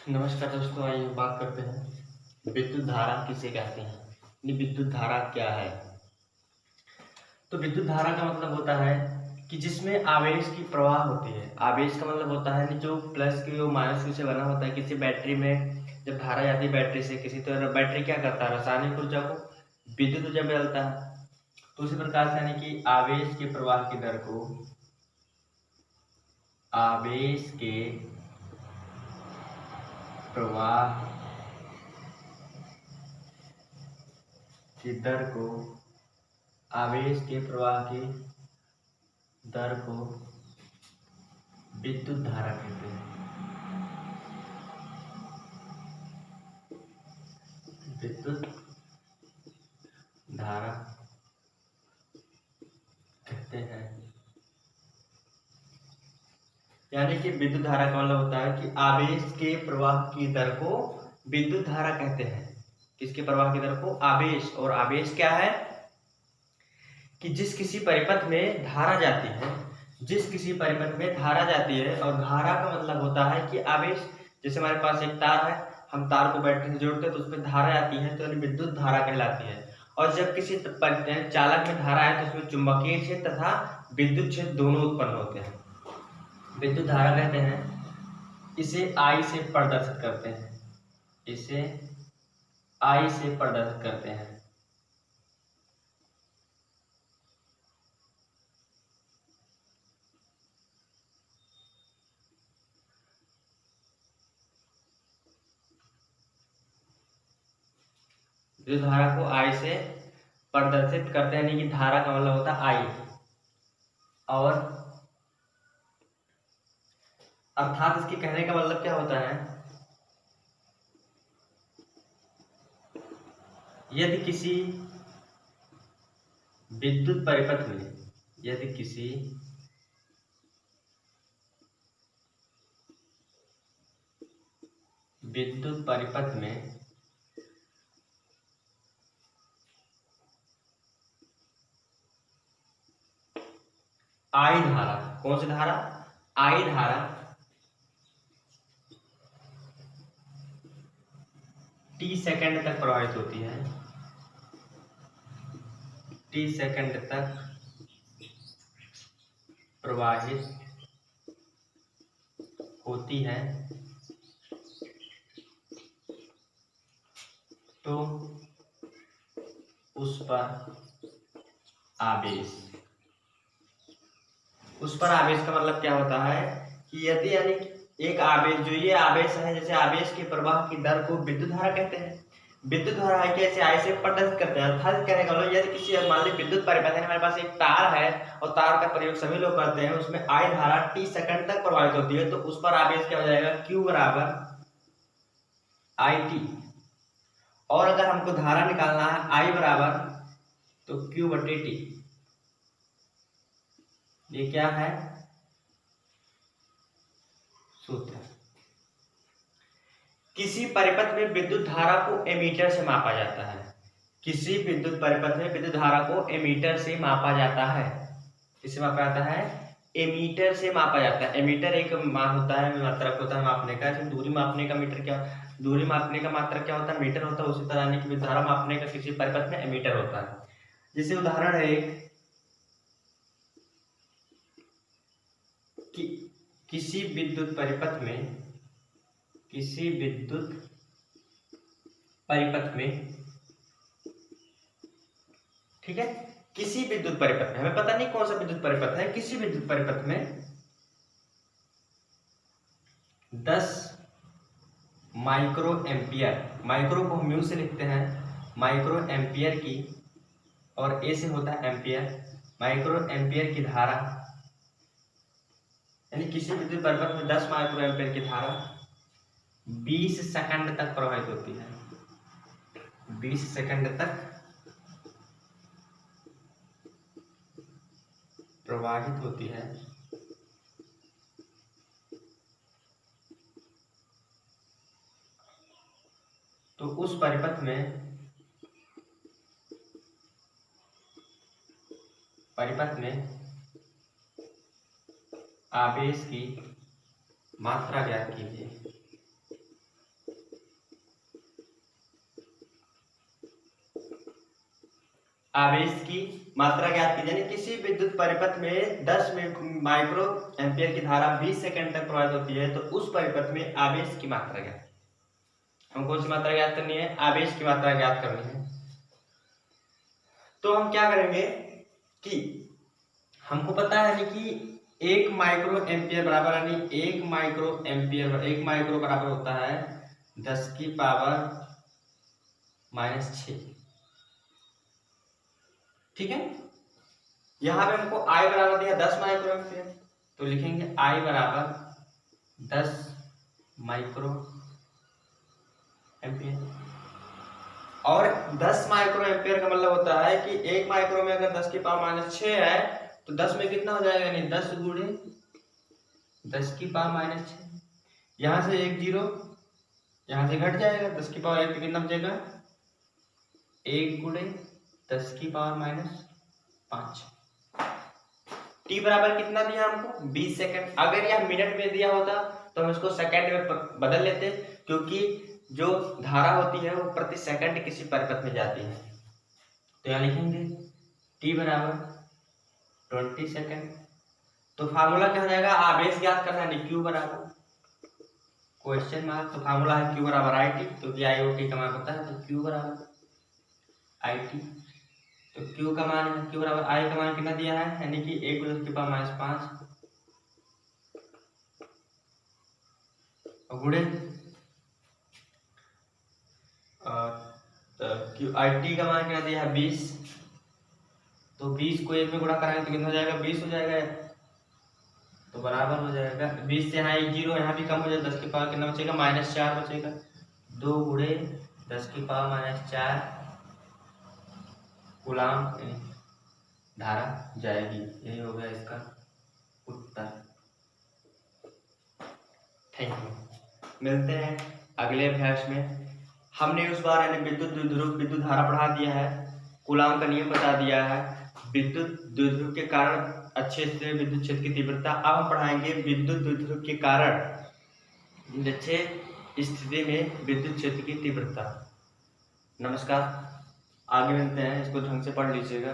नमस्कार दोस्तों, आइए बात करते हैं विद्युत धारा किसे कहते हैं। यानी विद्युत धारा क्या है। तो विद्युत धारा का मतलब होता है कि जिसमें आवेश की प्रवाह होती है। आवेश का मतलब होता है जो प्लस की और माइनस की से बना होता है। किसी बैटरी में जब धारा जाती है बैटरी से किसी, तो बैटरी क्या करता है, रासायनिक ऊर्जा को विद्युत ऊर्जा में बदलता है। तो उसी प्रकार से यानी कि आवेश के प्रवाह की दर को आवेश के प्रवाह की दर को आवेश के प्रवाह की दर को विद्युत धारा कहते हैं। विद्युत धारा कहते हैं। यानी कि विद्युत धारा का मतलब होता है कि आवेश के प्रवाह की दर को विद्युत धारा कहते हैं। किसके प्रवाह की दर को? आवेश। और आवेश क्या है कि जिस किसी परिपथ में धारा जाती है, जिस किसी परिपथ में धारा जाती है, और धारा का मतलब होता है कि आवेश। जैसे हमारे पास एक तार है, हम तार को बैटरी से जोड़ते हैं तो उसमें धारा आती है, तो विद्युत धारा कहलाती है। और जब किसी चालक में धारा है तो उसमें चुंबकीय क्षेत्र तथा विद्युत क्षेत्र दोनों उत्पन्न होते हैं। विद्युत धारा कहते हैं। इसे आई से प्रदर्शित करते हैं। इसे आई से प्रदर्शित करते हैं। विद्युत धारा को आई से प्रदर्शित करते हैं, यानी कि धारा का मतलब होता है आई। और अर्थात इसके कहने का मतलब क्या होता है, यदि किसी विद्युत परिपथ में, यदि किसी विद्युत परिपथ में आई धारा, कौन सी धारा? आई धारा टी सेकंड तक प्रवाहित होती है, टी सेकंड तक प्रवाहित होती है, तो उस पर आवेश, उस पर आवेश का मतलब क्या होता है कि यदि यानी एक आवेश, जो ये आवेश है, जैसे आवेश के प्रवाह की दर को विद्युत धारा कहते हैं। विद्युत धारा है कैसे आई से प्रदर्शित करते हैं। अर्थात कहने का मतलब यदि किसी मान ली विद्युत परिपथ है, हमारे पास एक तार है और तार का प्रयोग सभी लोग करते हैं, उसमें आई धारा टी सेकंड तक प्रवाहित होती है, तो उस पर आवेश क्या हो जाएगा? Q बराबर आई टी। और अगर हमको धारा निकालना है आई बराबर तो Q बटे टी। ये क्या है? सूत्र। किसी परिपथ में विद्युत धारा को एमीटर से मापा जाता है। किसी विद्युत परिपथ में विद्युत धारा को एमीटर से मापा जाता है। किससे मापा जाता है? एमीटर से मापा जाता है। एमीटर एक मान होता है, मात्रक होता है मापने का। दूरी मापने का मीटर क्या, दूरी मापने का मात्रक क्या होता है? मीटर होता है। उसी तरह यानी कि विद्युत धारा मापने का किसी परिपथ में एमीटर होता है। जैसे उदाहरण है एक कि किसी विद्युत परिपथ में, किसी विद्युत परिपथ में, ठीक है, किसी विद्युत परिपथ में, हमें पता नहीं कौन सा विद्युत परिपथ है, किसी विद्युत परिपथ में 10 माइक्रो एम्पियर, माइक्रो को हम म्यू से लिखते हैं, माइक्रो एम्पियर की, और ए से होता है एम्पियर, माइक्रो एम्पियर की धारा, यानी किसी विद्युत परिपथ में 10 माइक्रो एम्पियर की धारा 20 सेकंड तक प्रवाहित होती है। 20 सेकंड तक प्रवाहित होती है। तो उस परिपथ में, आवेश की मात्रा ज्ञात कीजिए। आवेश की मात्रा ज्ञात कीजिए, यानी किसी विद्युत परिपथ में 10 माइक्रो एम्पियर की धारा 20 सेकंड तक प्रवाहित होती है, तो उस परिपथ में आवेश की मात्रा ज्ञात। हम कौन सी मात्रा ज्ञात करनी है? आवेश की मात्रा ज्ञात करनी है। तो हम क्या करेंगे कि हमको पता है कि 1 माइक्रो एम्पियर बराबर, यानी 1 माइक्रो एम्पियर, 1 माइक्रो बराबर होता है 10 की पावर -6। ठीक है, यहां पे हमको I बराबर दिया 10 माइक्रो एम्पियर, तो लिखेंगे I बराबर 10 माइक्रो एम्पियर। और 10 माइक्रो एम्पियर का मतलब होता है कि 1 माइक्रो में अगर 10 की पावर -6 है तो 10 में कितना हो जाएगा, यानी 10 गुणे 10 की पावर -6। यहां से एक जीरो यहां से घट जाएगा, 10 की पावर 1 कितना बचेगा, 1 गुणे 10 की पावर -5। टी बराबर कितना दिया हमको, 20 सेकंड। अगर यह मिनट में दिया होता तो हम इसको सेकंड में बदल लेते, क्योंकि जो धारा होती है वो प्रति सेकंड किसी परिपथ में जाती है। तो यहाँ लिखेंगे टी बराबर 20 सेकंड। तो फार्मूला क्या हो जाएगा, आवेश ज्ञात करना है, क्यू बराबर क्वेश्चन मार्क, तो फार्मूला है क्यू बराबर आई टी, क्योंकि आई ओ टी का मान पता है, तो क्यू बराबर आई टी। तो Q का मान है, Q बराबर I का मान कितना दिया है, यानी कि 1 × 10 की पावर -5 गुणे QIT का मान कितना दिया है 20। तो 20 को 1 में गुणा कराएंगे तो कितना हो जाएगा, 20 हो जाएगा, तो बराबर हो जाएगा 20 से यहाँ एक जीरो यहाँ भी कम हो जाएगा, 10 की पावर कितना बचेगा, -4 बचेगा। 2 गुणे 10 की पावर -4 कूलाम धारा जाएगी। यही हो गया इसका उत्तर। थैंक यू, मिलते हैं अगले अभ्यास में। हमने उस बार यानी विद्युत द्विध्रुव विद्युत धारा पढ़ा दिया है, कूलाम का नियम बता दिया है, विद्युत द्विध्रुव के कारण अच्छे से विद्युत क्षेत्र की तीव्रता। अब हम पढ़ाएंगे विद्युत द्विध्रुव के कारण अच्छे स्थिति में विद्युत क्षेत्र की तीव्रता। नमस्कार, आगे मिलते हैं, इसको ढंग से पढ़ लीजिएगा।